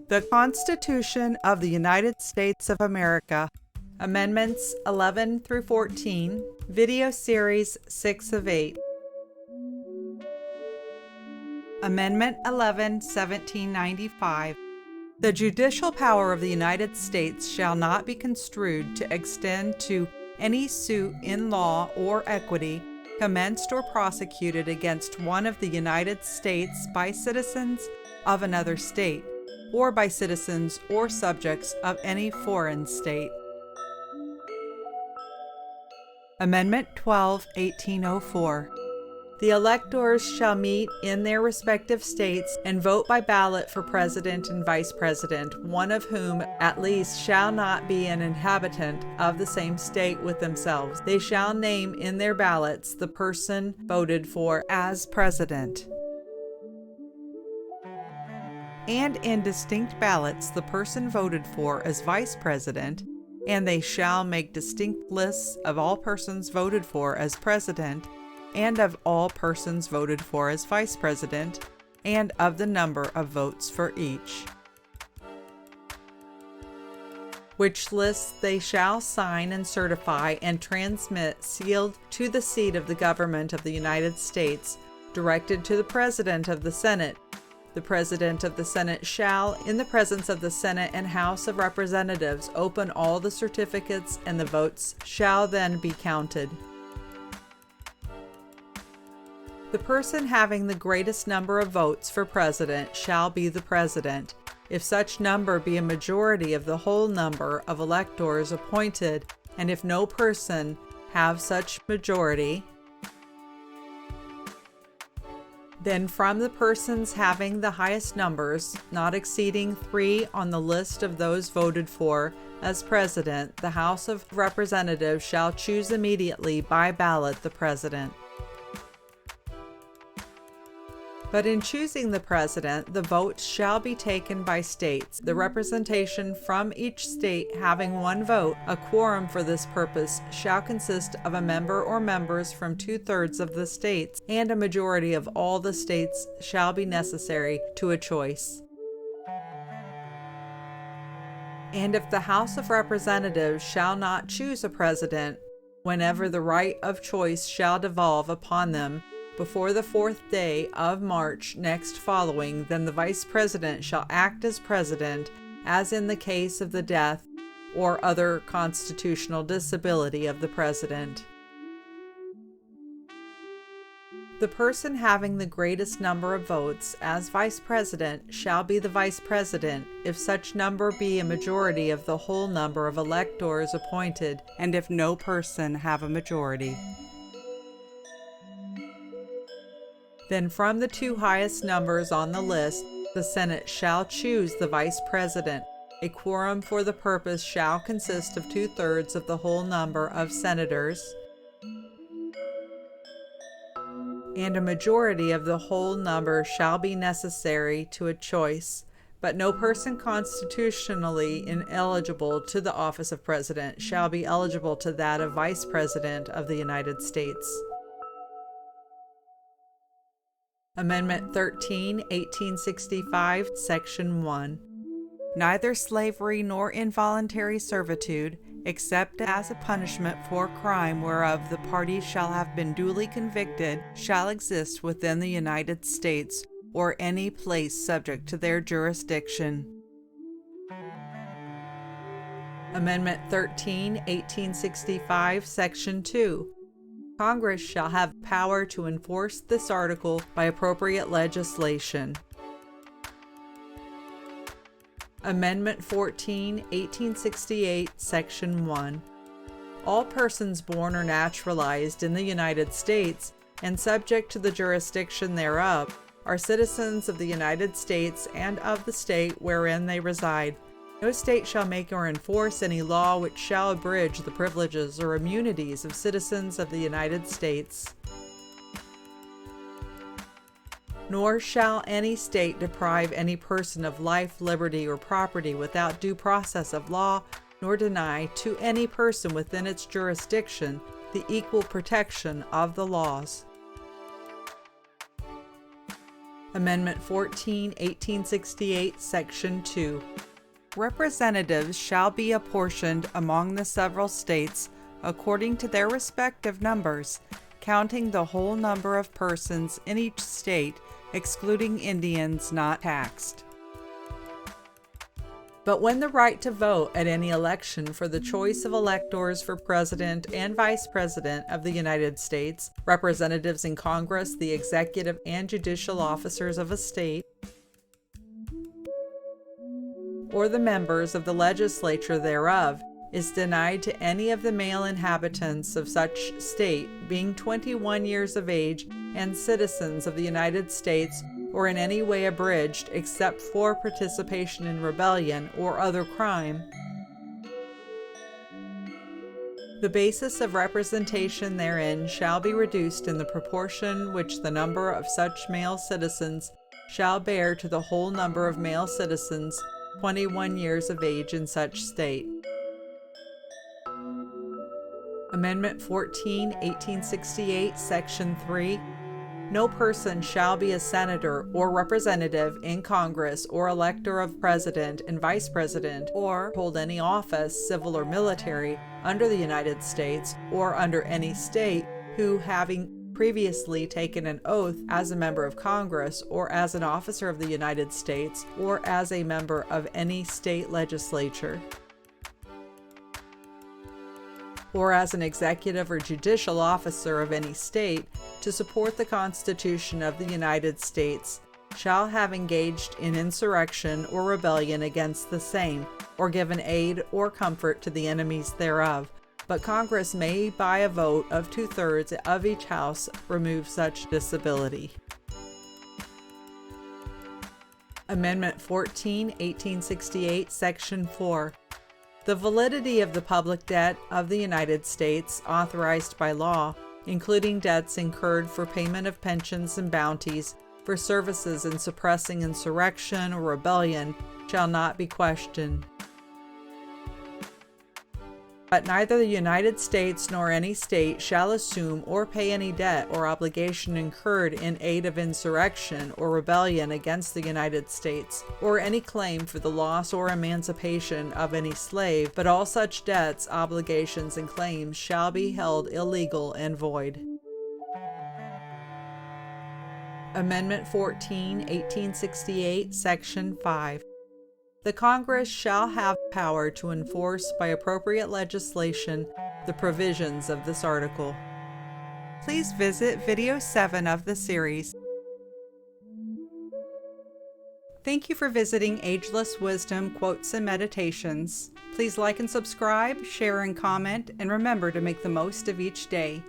The Constitution of the United States of America, Amendments 11 through 14, Video Series 6 of 8. Amendment 11, 1795. The judicial power of the United States shall not be construed to extend to any suit in law or equity commenced or prosecuted against one of the United States by citizens of another state, or by citizens or subjects of any foreign state. Amendment 12, 1804. The electors shall meet in their respective states and vote by ballot for president and vice president, one of whom at least shall not be an inhabitant of the same state with themselves. They shall name in their ballots the person voted for as president, and in distinct ballots the person voted for as vice president, and they shall make distinct lists of all persons voted for as president, and of all persons voted for as vice president, and of the number of votes for each. Which lists they shall sign and certify and transmit sealed to the seat of the government of the United States, directed to the President of the Senate. The President of the Senate shall, in the presence of the Senate and House of Representatives, open all the certificates, and the votes shall then be counted. The person having the greatest number of votes for president shall be the president, if such number be a majority of the whole number of electors appointed, and if no person have such majority, then from the persons having the highest numbers, not exceeding 3 on the list of those voted for as president, the House of Representatives shall choose immediately by ballot the president. But in choosing the president, the votes shall be taken by states, the representation from each state having one vote. A quorum for this purpose shall consist of a member or members from 2/3 of the states, and a majority of all the states shall be necessary to a choice. And if the House of Representatives shall not choose a president, whenever the right of choice shall devolve upon them, before the 4th day of March next following, then the vice president shall act as president, as in the case of the death or other constitutional disability of the president. The person having the greatest number of votes as vice president shall be the vice president, if such number be a majority of the whole number of electors appointed, and if no person have a majority. Then from the 2 highest numbers on the list, the Senate shall choose the vice president. A quorum for the purpose shall consist of 2/3 of the whole number of senators, and a majority of the whole number shall be necessary to a choice. But no person constitutionally ineligible to the office of president shall be eligible to that of vice president of the United States. Amendment 13, 1865, Section 1. Neither slavery nor involuntary servitude, except as a punishment for crime whereof the parties shall have been duly convicted, shall exist within the United States or any place subject to their jurisdiction. Amendment 13, 1865, Section 2. Congress shall have power to enforce this article by appropriate legislation. Amendment 14, 1868, Section 1. All persons born or naturalized in the United States and subject to the jurisdiction thereof are citizens of the United States and of the state wherein they reside. No state shall make or enforce any law which shall abridge the privileges or immunities of citizens of the United States. Nor shall any state deprive any person of life, liberty, or property without due process of law, nor deny to any person within its jurisdiction the equal protection of the laws. Amendment 14, 1868, Section 2. Representatives shall be apportioned among the several states according to their respective numbers, counting the whole number of persons in each state, excluding Indians not taxed. But when the right to vote at any election for the choice of electors for President and Vice President of the United States, representatives in Congress, the executive and judicial officers of a state, or the members of the legislature thereof, is denied to any of the male inhabitants of such state, being 21 years of age and citizens of the United States, or in any way abridged, except for participation in rebellion or other crime, the basis of representation therein shall be reduced in the proportion which the number of such male citizens shall bear to the whole number of male citizens 21 years of age in such state. Amendment 14, 1868, Section 3. No person shall be a senator or representative in Congress or elector of president and vice president or hold any office, civil or military, under the United States or under any state who, having previously taken an oath as a member of Congress or as an officer of the United States or as a member of any state legislature, or as an executive or judicial officer of any state, to support the Constitution of the United States, shall have engaged in insurrection or rebellion against the same, or given aid or comfort to the enemies thereof. But Congress may, by a vote of 2/3 of each house, remove such disability. Amendment 14, 1868, Section 4. The validity of the public debt of the United States, authorized by law, including debts incurred for payment of pensions and bounties for services in suppressing insurrection or rebellion, shall not be questioned. But neither the United States nor any state shall assume or pay any debt or obligation incurred in aid of insurrection or rebellion against the United States, or any claim for the loss or emancipation of any slave, but all such debts, obligations, and claims shall be held illegal and void. Amendment 14, 1868, Section 5. The Congress shall have power to enforce by appropriate legislation the provisions of this article. Please visit video 7 of the series. Thank you for visiting Ageless Wisdom Quotes and Meditations. Please like and subscribe, share and comment, and remember to make the most of each day.